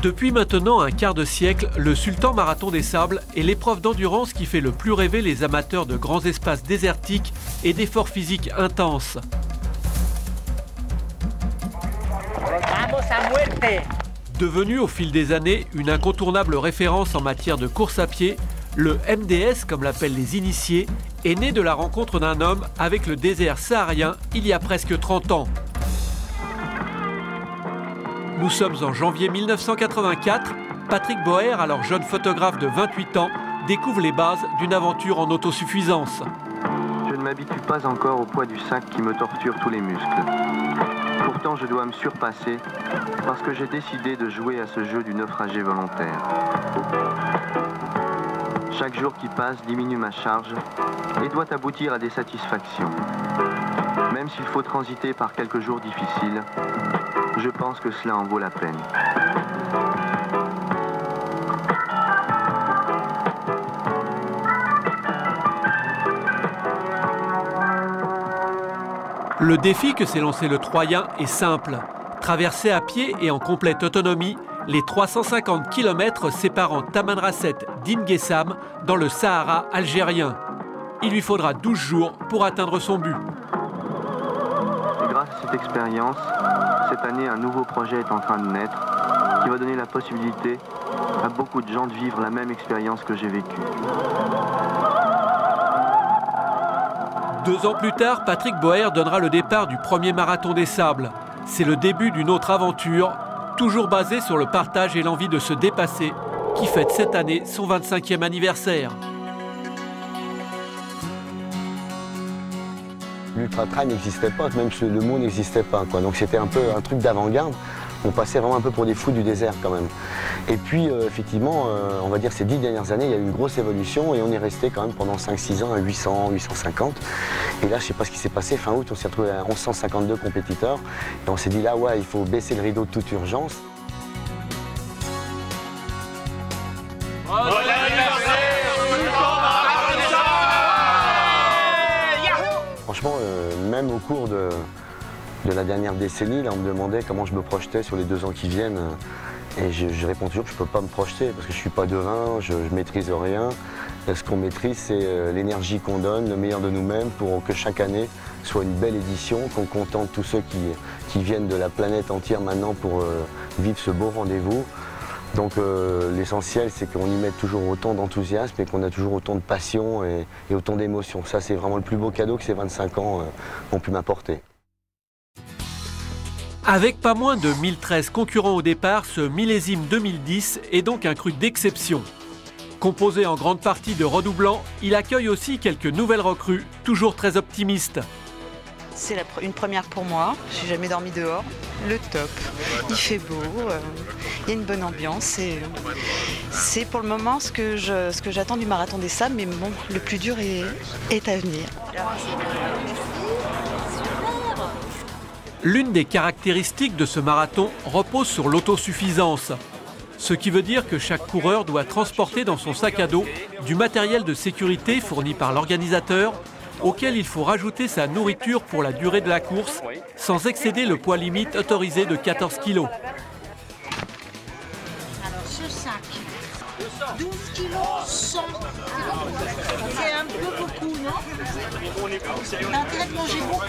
Depuis maintenant un quart de siècle, le Sultan Marathon des Sables est l'épreuve d'endurance qui fait le plus rêver les amateurs de grands espaces désertiques et d'efforts physiques intenses. Devenu au fil des années une incontournable référence en matière de course à pied, le MDS, comme l'appellent les initiés, est né de la rencontre d'un homme avec le désert saharien il y a presque 30 ans. Nous sommes en janvier 1984. Patrick Boer, alors jeune photographe de 28 ans, découvre les bases d'une aventure en autosuffisance. Je ne m'habitue pas encore au poids du sac qui me torture tous les muscles. Pourtant, je dois me surpasser parce que j'ai décidé de jouer à ce jeu du naufragé volontaire. Chaque jour qui passe diminue ma charge et doit aboutir à des satisfactions. Même s'il faut transiter par quelques jours difficiles, je pense que cela en vaut la peine. Le défi que s'est lancé le Troyen est simple. Traverser à pied et en complète autonomie les 350 km séparant Tamanrasset d'Inguessam dans le Sahara algérien. Il lui faudra 12 jours pour atteindre son but. Et grâce à cette expérience, cette année, un nouveau projet est en train de naître qui va donner la possibilité à beaucoup de gens de vivre la même expérience que j'ai vécue. 2 ans plus tard, Patrick Boer donnera le départ du premier marathon des Sables. C'est le début d'une autre aventure, toujours basée sur le partage et l'envie de se dépasser, qui fête cette année son 25e anniversaire. L'ultra-trail n'existait pas, même le mot n'existait pas, quoi. Donc c'était un peu un truc d'avant-garde. On passait vraiment un peu pour des fous du désert quand même. Et puis effectivement, on va dire ces 10 dernières années, il y a eu une grosse évolution et on est resté quand même pendant 5-6 ans à 800, 850. Et là, je ne sais pas ce qui s'est passé, fin août, on s'est retrouvé à 1152 compétiteurs. Et on s'est dit là, ouais, il faut baisser le rideau de toute urgence. Franchement, même au cours de la dernière décennie, là, on me demandait comment je me projetais sur les 2 ans qui viennent. Et je réponds toujours que je ne peux pas me projeter parce que je ne suis pas devin, je ne maîtrise rien. Et ce qu'on maîtrise, c'est l'énergie qu'on donne, le meilleur de nous-mêmes pour que chaque année soit une belle édition, qu'on contente tous ceux qui viennent de la planète entière maintenant pour vivre ce beau rendez-vous. Donc l'essentiel, c'est qu'on y mette toujours autant d'enthousiasme et qu'on a toujours autant de passion et autant d'émotion. Ça, c'est vraiment le plus beau cadeau que ces 25 ans ont pu m'apporter. Avec pas moins de 1013 concurrents au départ, ce millésime 2010 est donc un cru d'exception. Composé en grande partie de redoublants, il accueille aussi quelques nouvelles recrues, toujours très optimistes. C'est une première pour moi, j'ai jamais dormi dehors. Le top, il fait beau, il y a une bonne ambiance. C'est pour le moment ce que j'attends du Marathon des Sables, mais bon, le plus dur est à venir. L'une des caractéristiques de ce marathon repose sur l'autosuffisance. Ce qui veut dire que chaque coureur doit transporter dans son sac à dos du matériel de sécurité fourni par l'organisateur, auquel il faut rajouter sa nourriture pour la durée de la course, sans excéder le poids limite autorisé de 14 kg. Alors ce sac, 12 kg 100, c'est un peu beaucoup, non? On a intérêt de manger beaucoup.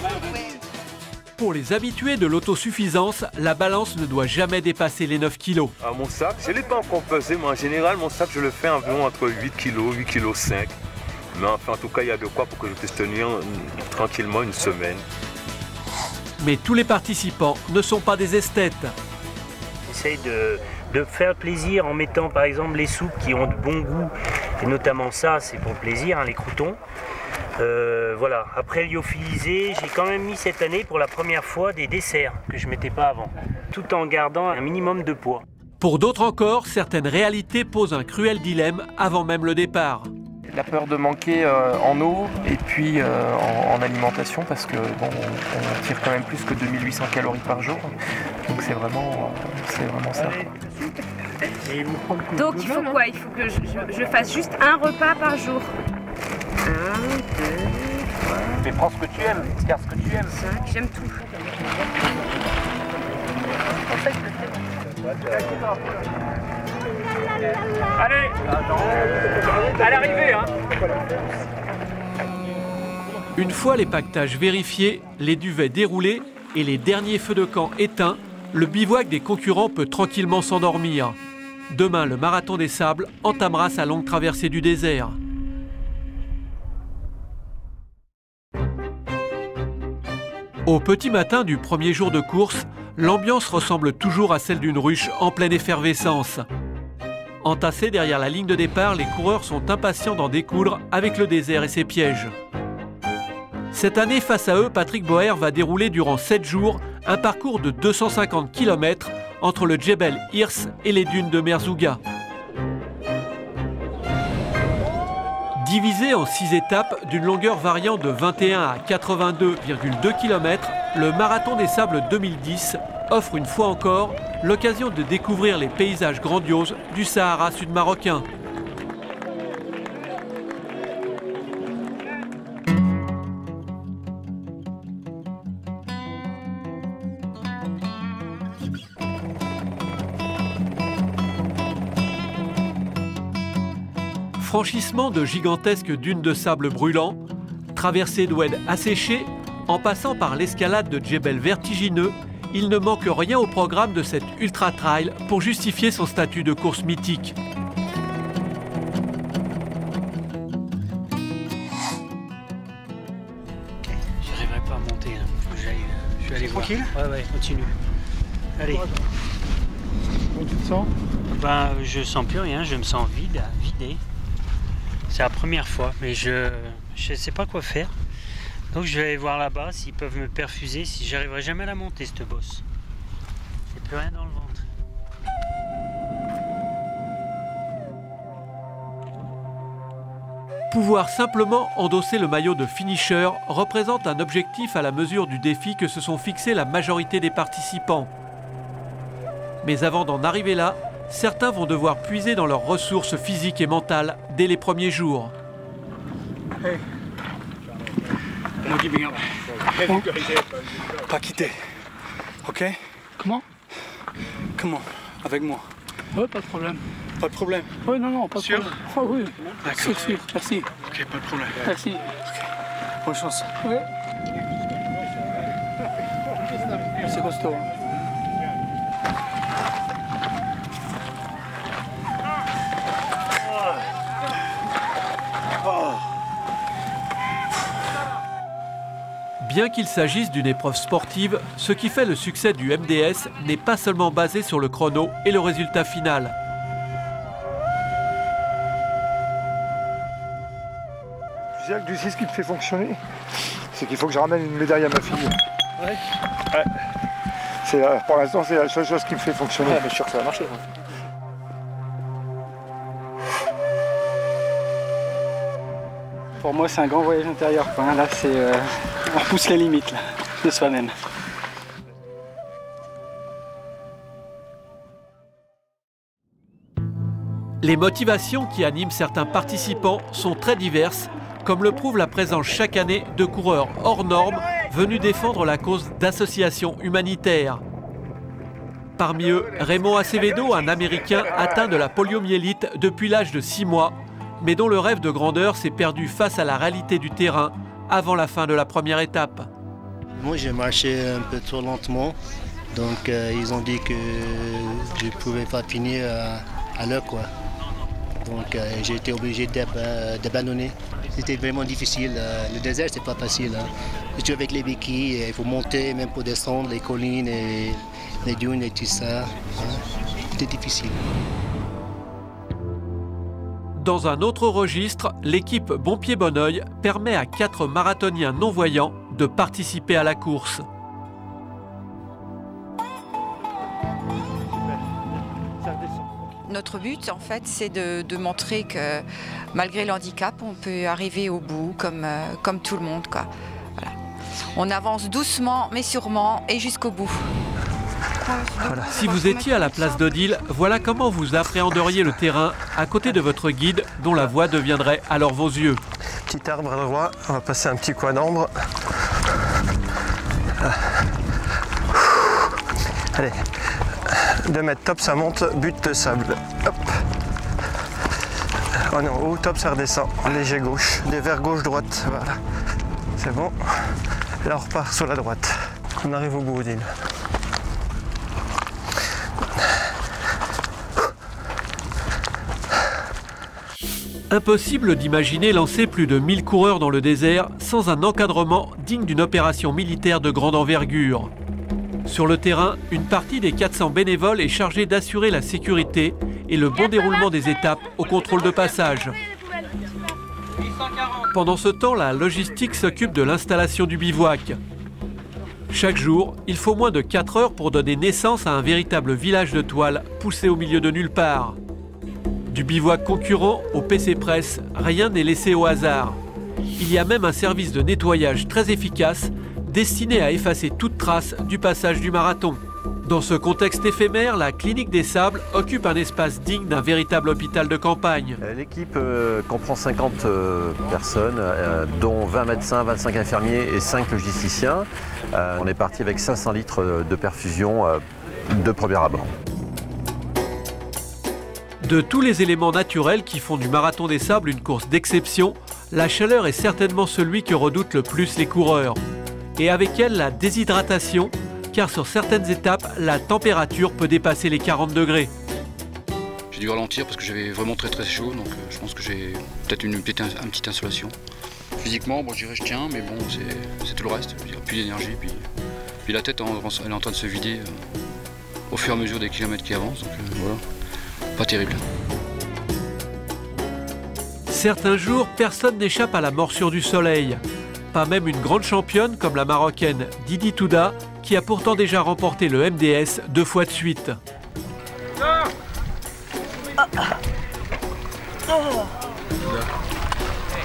Pour les habitués de l'autosuffisance, la balance ne doit jamais dépasser les 9 kg. Mon sac, je ne l'ai pas encore pesé, mais en général, mon sac, je le fais environ entre 8 kg, 8 kg 5. Mais enfin, en tout cas, il y a de quoi pour que je puisse tenir tranquillement une semaine. Mais tous les participants ne sont pas des esthètes. J'essaye de faire plaisir en mettant par exemple les soupes qui ont de bon goût, et notamment ça, c'est pour le plaisir, hein, les croûtons. Voilà. Après lyophilisé, j'ai quand même mis cette année pour la première fois des desserts que je ne mettais pas avant, tout en gardant un minimum de poids. Pour d'autres encore, certaines réalités posent un cruel dilemme avant même le départ. La peur de manquer en eau et puis en alimentation parce que bon, on tire quand même plus que 2800 calories par jour. Donc c'est vraiment ça. Donc il faut quoi? Il faut que je fasse juste un repas par jour. 1, 2, 3. Mais prends ce que tu aimes, garde ce que tu aimes. 5, j'aime tout. C'est pour ça que je le fais. Allez, à l'arrivée, hein. Une fois les pactages vérifiés, les duvets déroulés et les derniers feux de camp éteints, le bivouac des concurrents peut tranquillement s'endormir. Demain, le Marathon des Sables entamera sa longue traversée du désert. Au petit matin du premier jour de course, l'ambiance ressemble toujours à celle d'une ruche en pleine effervescence. Entassés derrière la ligne de départ, les coureurs sont impatients d'en découdre avec le désert et ses pièges. Cette année, face à eux, Patrick Boer va dérouler durant 7 jours un parcours de 250 km entre le Djebel Hirs et les dunes de Merzouga. Divisé en 6 étapes d'une longueur variant de 21 à 82,2 km, le Marathon des Sables 2010 offre une fois encore l'occasion de découvrir les paysages grandioses du Sahara sud-marocain. Franchissement de gigantesques dunes de sable brûlant, traversée d'oued asséchés, en passant par l'escalade de djebel vertigineux, il ne manque rien au programme de cette ultra-trail pour justifier son statut de course mythique. J'arriverai pas à monter, là. Faut que j'aille. Je vais aller voir. Tranquille ? Ouais, continue. Allez. Comment tu te sens ? Ben, je sens plus rien, je me sens vidé. C'est la première fois, mais je sais pas quoi faire. Donc je vais aller voir là-bas s'ils peuvent me perfuser, si j'arriverai jamais à la monter cette bosse. J'ai plus rien dans le ventre. Pouvoir simplement endosser le maillot de finisher représente un objectif à la mesure du défi que se sont fixés la majorité des participants. Mais avant d'en arriver là, certains vont devoir puiser dans leurs ressources physiques et mentales dès les premiers jours. Hey. Pas quitter. Ok? Comment? Avec moi. Ouais, pas de problème. Pas de problème? Ouais, non, pas de problème. Oh oui. D'accord. Sûr. Merci. Ok, pas de problème. Merci. Ok. Bonne chance. Ouais. C'est costaud. Bien qu'il s'agisse d'une épreuve sportive, ce qui fait le succès du MDS n'est pas seulement basé sur le chrono et le résultat final. Tu sais ce qui me fait fonctionner, c'est qu'il faut que je ramène une médaille à ma fille. Ouais. Pour l'instant, c'est la seule chose qui me fait fonctionner. Ouais, mais je suis sûr que ça va marcher. Pour moi, c'est un grand voyage intérieur. Là, on pousse les limites là, de soi-même. Les motivations qui animent certains participants sont très diverses, comme le prouve la présence chaque année de coureurs hors normes venus défendre la cause d'associations humanitaires. Parmi eux, Raymond Acevedo, un Américain atteint de la poliomyélite depuis l'âge de 6 mois, mais dont le rêve de grandeur s'est perdu face à la réalité du terrain avant la fin de la première étape. Moi, j'ai marché un peu trop lentement, donc ils ont dit que je ne pouvais pas finir à l'heure, quoi. Donc j'ai été obligé d'abandonner. C'était vraiment difficile. Le désert, c'est pas facile. Surtout avec les béquilles, il faut monter, même pour descendre les collines, et les dunes et tout ça. C'était difficile. Dans un autre registre, l'équipe Bon Pied Bon Oeil permet à 4 marathoniens non-voyants de participer à la course. Notre but, en fait, c'est de montrer que malgré le handicap, on peut arriver au bout comme tout le monde, quoi. Voilà. On avance doucement, mais sûrement, et jusqu'au bout. Voilà. Si vous étiez à la place d'Odile, voilà comment vous appréhenderiez le terrain à côté de votre guide, dont la voix deviendrait alors vos yeux. Petit arbre à droite, on va passer un petit coin d'ambre. Allez, 2 mètres top, ça monte, butte de sable. Hop. Oh non, haut, top, ça redescend. Léger gauche, des vers gauche-droite, voilà. C'est bon. Là, on repart sur la droite. On arrive au bout, Odile. Impossible d'imaginer lancer plus de 1000 coureurs dans le désert sans un encadrement digne d'une opération militaire de grande envergure. Sur le terrain, une partie des 400 bénévoles est chargée d'assurer la sécurité et le bon déroulement des étapes au contrôle de passage. Pendant ce temps, la logistique s'occupe de l'installation du bivouac. Chaque jour, il faut moins de 4 heures pour donner naissance à un véritable village de toile poussé au milieu de nulle part. Du bivouac concurrent au PC Press, rien n'est laissé au hasard. Il y a même un service de nettoyage très efficace destiné à effacer toute trace du passage du marathon. Dans ce contexte éphémère, la Clinique des Sables occupe un espace digne d'un véritable hôpital de campagne. L'équipe comprend 50 personnes, dont 20 médecins, 25 infirmiers et 5 logisticiens. On est parti avec 500 litres de perfusion de premier abord. De tous les éléments naturels qui font du Marathon des Sables une course d'exception, la chaleur est certainement celui que redoutent le plus les coureurs. Et avec elle, la déshydratation, car sur certaines étapes, la température peut dépasser les 40 degrés. J'ai dû ralentir parce que j'avais vraiment très chaud, donc je pense que j'ai peut-être une petite insolation. Physiquement, bon, je dirais je tiens, mais bon, c'est tout le reste. Il n'y a plus d'énergie, puis la tête elle est en train de se vider au fur et à mesure des kilomètres qui avancent, donc voilà. Pas terrible. Certains jours, personne n'échappe à la morsure du soleil. Pas même une grande championne comme la Marocaine Didi Touda, qui a pourtant déjà remporté le MDS 2 fois de suite.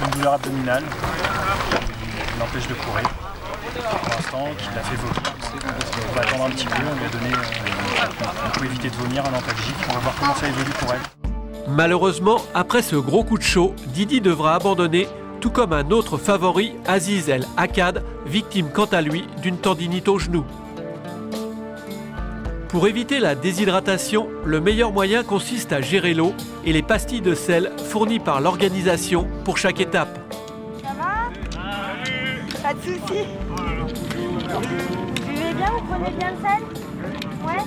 Une douleur abdominale qui l'empêche de courir. Pour l'instant, qui l'a fait vomir. On va attendre un petit peu, on lui a donné un coup éviter de vomir, un antalgique. On va voir comment ça évolue pour elle. Malheureusement, après ce gros coup de chaud, Didi devra abandonner, tout comme un autre favori, Aziz El Akkad, victime quant à lui d'une tendinite au genou. Pour éviter la déshydratation, le meilleur moyen consiste à gérer l'eau et les pastilles de sel fournies par l'organisation pour chaque étape. Ça va? Pas de soucis. Vous buvez bien, vous prenez bien le sel? Ouais.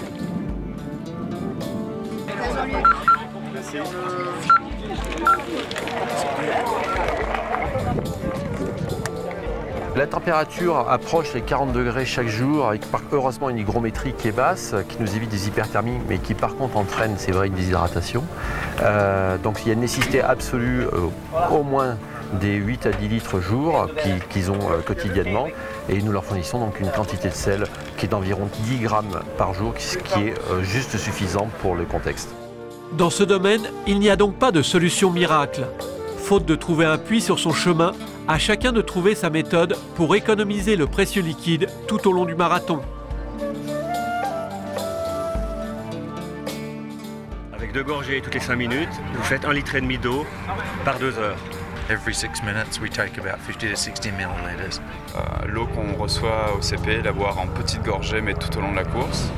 La température approche les 40 degrés chaque jour, avec heureusement une hygrométrie qui est basse, qui nous évite des hyperthermies, mais qui par contre entraîne, c'est vrai, une déshydratation. Donc il y a une nécessité absolue, au moins des 8 à 10 litres jour qu'ils ont quotidiennement, et nous leur fournissons donc une quantité de sel qui est d'environ 10 grammes par jour, ce qui est juste suffisant pour le contexte. Dans ce domaine, il n'y a donc pas de solution miracle. Faute de trouver un puits sur son chemin, à chacun de trouver sa méthode pour économiser le précieux liquide tout au long du marathon. Avec 2 gorgées toutes les 5 minutes, vous faites 1,5 litre d'eau par 2 heures. Every 6 minutes, we take about 50 to 60 milliliters. L'eau qu'on reçoit au CP, la boire en petites gorgées, mais tout au long de la course.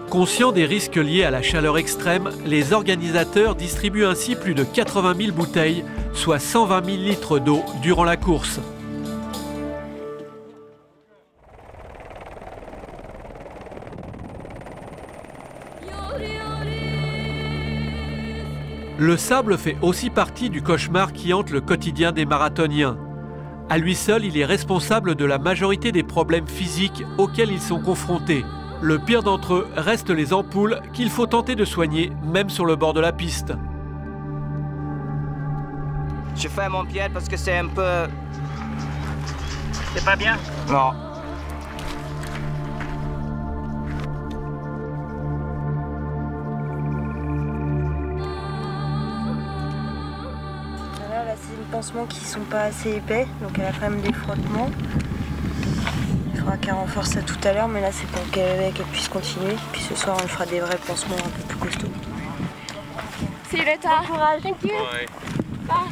Conscients des risques liés à la chaleur extrême, les organisateurs distribuent ainsi plus de 80 000 bouteilles, soit 120 000 litres d'eau durant la course. Le sable fait aussi partie du cauchemar qui hante le quotidien des marathoniens. À lui seul, il est responsable de la majorité des problèmes physiques auxquels ils sont confrontés. Le pire d'entre eux reste les ampoules qu'il faut tenter de soigner, même sur le bord de la piste. Je fais mon pied parce que c'est un peu... C'est pas bien? Non. Là, c'est des pansements qui sont pas assez épais, donc elle a quand même des frottements. Il faudra qu'elle renforce ça tout à l'heure, mais là c'est pour qu'elle puisse continuer. Puis ce soir on lui fera des vrais pansements un peu plus costauds. See you later. Bon courage. Thank you. Bye. Bye.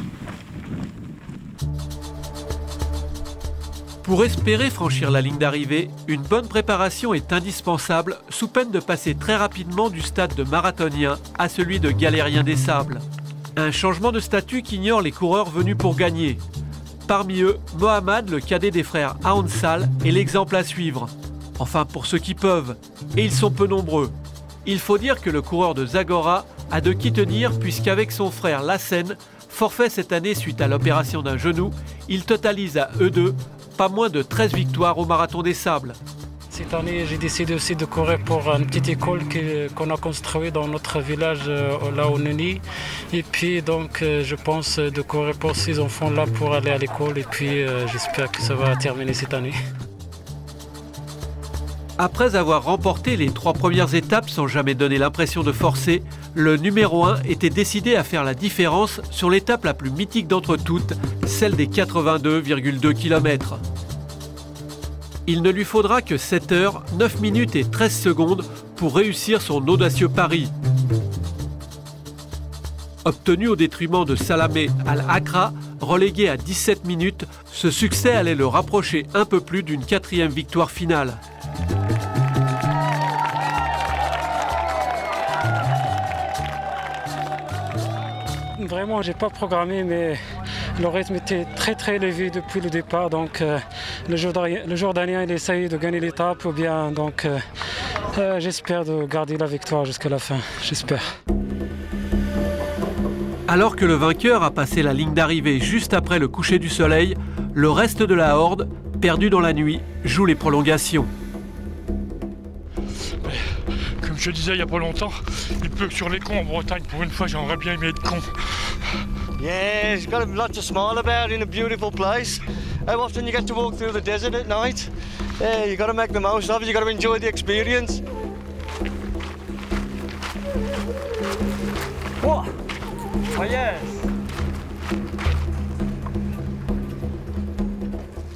Pour espérer franchir la ligne d'arrivée, une bonne préparation est indispensable sous peine de passer très rapidement du stade de marathonien à celui de galérien des sables. Un changement de statut qu'ignorent les coureurs venus pour gagner. Parmi eux, Mohamed, le cadet des frères Aonsal, est l'exemple à suivre. Enfin pour ceux qui peuvent, et ils sont peu nombreux. Il faut dire que le coureur de Zagora a de qui tenir puisqu'avec son frère Lassen, forfait cette année suite à l'opération d'un genou, il totalise à eux deux pas moins de 13 victoires au Marathon des Sables. Cette année, j'ai décidé aussi de courir pour une petite école qu'on a construite dans notre village, là au Neni. Et puis donc, je pense de courir pour ces enfants-là pour aller à l'école. Et puis, j'espère que ça va terminer cette année. Après avoir remporté les 3 premières étapes sans jamais donner l'impression de forcer, le numéro 1 était décidé à faire la différence sur l'étape la plus mythique d'entre toutes, celle des 82,2 km. Il ne lui faudra que 7 heures, 9 minutes et 13 secondes pour réussir son audacieux pari. Obtenu au détriment de Salamé Al-Akra, relégué à 17 minutes, ce succès allait le rapprocher un peu plus d'une 4e victoire finale. Vraiment, j'ai pas programmé, mais le rythme était très élevé depuis le départ. Donc, le Jordanien, il essaye de gagner l'étape, ou bien donc j'espère de garder la victoire jusqu'à la fin. J'espère. Alors que le vainqueur a passé la ligne d'arrivée juste après le coucher du soleil, le reste de la horde, perdu dans la nuit, joue les prolongations. Comme je disais il n'y a pas longtemps, il pleut que sur les cons en Bretagne. Pour une fois, j'aimerais bien aimer être con. Yeah, it's got a lot to smile about in a beautiful place. How often you get to walk through the desert at night? Yeah, you got to make the most of it. You got to enjoy the experience. What? Oh yes.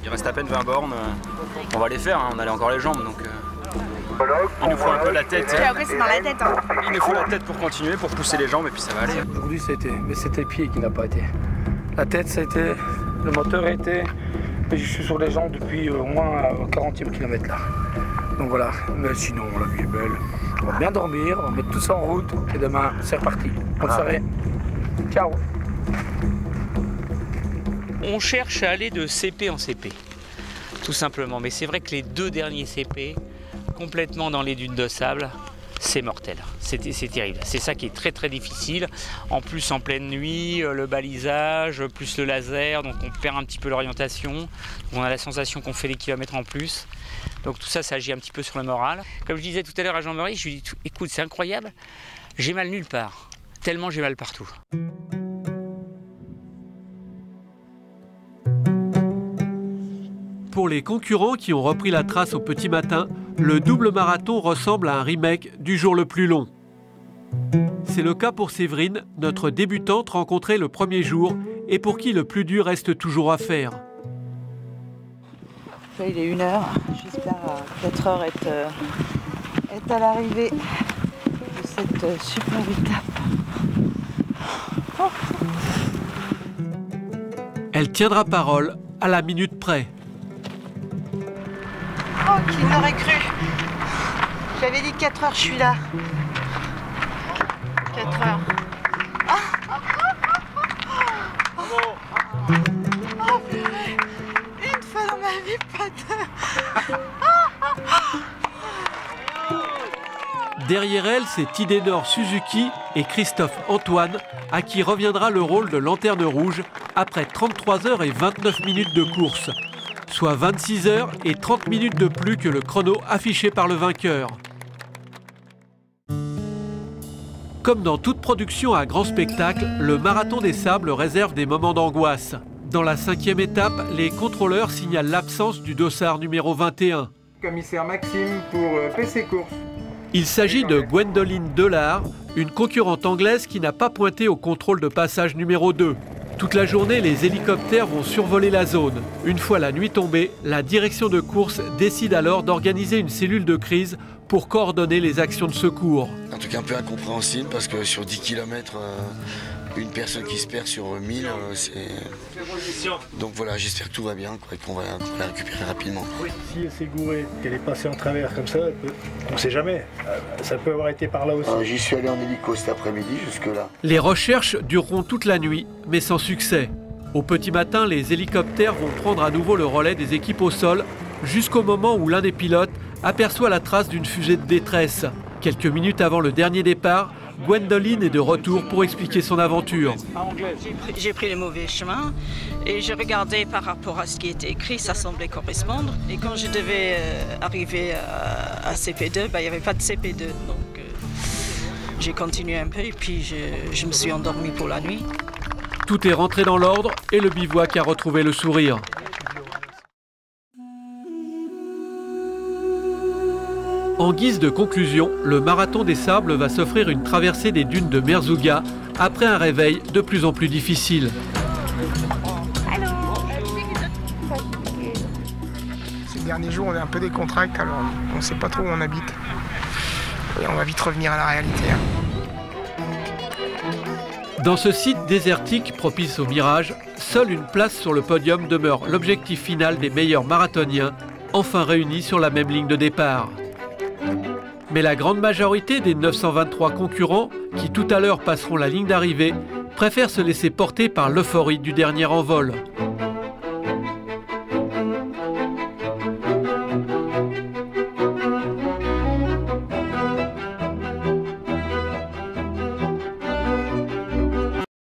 Il reste à peine 20 bornes. On va les faire, hein. On a encore les jambes, donc il nous faut un peu la tête. Après, c'est dans la tête. Hein. Il nous faut la tête pour continuer, pour pousser les jambes, et puis ça va aller. Aujourd'hui, c'était le pied qui n'a pas été. La tête, ça a été, le moteur a été, mais je suis sur les jambes depuis au moins 40e kilomètre là. Donc voilà, mais sinon, la vie est belle. On va bien dormir, on va mettre tout ça en route, et demain, c'est reparti. Bonne soirée. Ciao. On cherche à aller de CP en CP, tout simplement. Mais c'est vrai que les 2 derniers CP, complètement dans les dunes de sable, c'est mortel, c'est terrible. C'est ça qui est très difficile. En plus en pleine nuit, le balisage, plus le laser, donc on perd un petit peu l'orientation. On a la sensation qu'on fait des kilomètres en plus. Donc tout ça, ça agit un petit peu sur le moral. Comme je disais tout à l'heure à Jean-Marie, je lui dis, écoute, c'est incroyable, j'ai mal nulle part, tellement j'ai mal partout. Pour les concurrents qui ont repris la trace au petit matin, le double marathon ressemble à un remake du jour le plus long. C'est le cas pour Séverine, notre débutante rencontrée le premier jour et pour qui le plus dur reste toujours à faire. Il est 1h, j'espère à 4h être à l'arrivée de cette super étape. Oh. Elle tiendra parole à la minute près. Oh, qui l'aurait cru. J'avais dit 4h, je suis là. 4h. Oh, purée. Une fois dans ma vie, pas deux. Derrière elle, c'est Tidenor Suzuki et Christophe Antoine, à qui reviendra le rôle de lanterne rouge après 33 heures et 29 minutes de course. Soit 26 heures et 30 minutes de plus que le chrono affiché par le vainqueur. Comme dans toute production à grand spectacle, le Marathon des Sables réserve des moments d'angoisse. Dans la 5e étape, les contrôleurs signalent l'absence du dossard numéro 21. Commissaire Maxime pour PC Course. Il s'agit de Gwendoline Delard, une concurrente anglaise qui n'a pas pointé au contrôle de passage numéro 2. Toute la journée, les hélicoptères vont survoler la zone. Une fois la nuit tombée, la direction de course décide alors d'organiser une cellule de crise pour coordonner les actions de secours. Un truc un peu incompréhensible parce que sur 10 km, une personne qui se perd sur 1000, c'est... Donc voilà, j'espère que tout va bien et qu'on va la récupérer rapidement. Si elle s'est gourée, qu'elle est passée en travers comme ça, on ne sait jamais. Ça peut avoir été par là aussi. J'y suis allé en hélico cet après-midi jusque-là. Les recherches dureront toute la nuit, mais sans succès. Au petit matin, les hélicoptères vont prendre à nouveau le relais des équipes au sol, jusqu'au moment où l'un des pilotes aperçoit la trace d'une fusée de détresse. Quelques minutes avant le dernier départ, Gwendoline est de retour pour expliquer son aventure. J'ai pris le mauvais chemin et j'ai regardé par rapport à ce qui était écrit, ça semblait correspondre. Et quand je devais arriver à CP2, il n'y avait pas de CP2. Donc j'ai continué un peu et puis je me suis endormie pour la nuit. Tout est rentré dans l'ordre et le bivouac a retrouvé le sourire. En guise de conclusion, le Marathon des Sables va s'offrir une traversée des dunes de Merzouga après un réveil de plus en plus difficile. Ces derniers jours, on est un peu décontracté, alors on ne sait pas trop où on habite. Et on va vite revenir à la réalité. Dans ce site désertique propice au mirage, seule une place sur le podium demeure l'objectif final des meilleurs marathoniens, enfin réunis sur la même ligne de départ. Mais la grande majorité des 923 concurrents, qui tout à l'heure passeront la ligne d'arrivée, préfèrent se laisser porter par l'euphorie du dernier envol.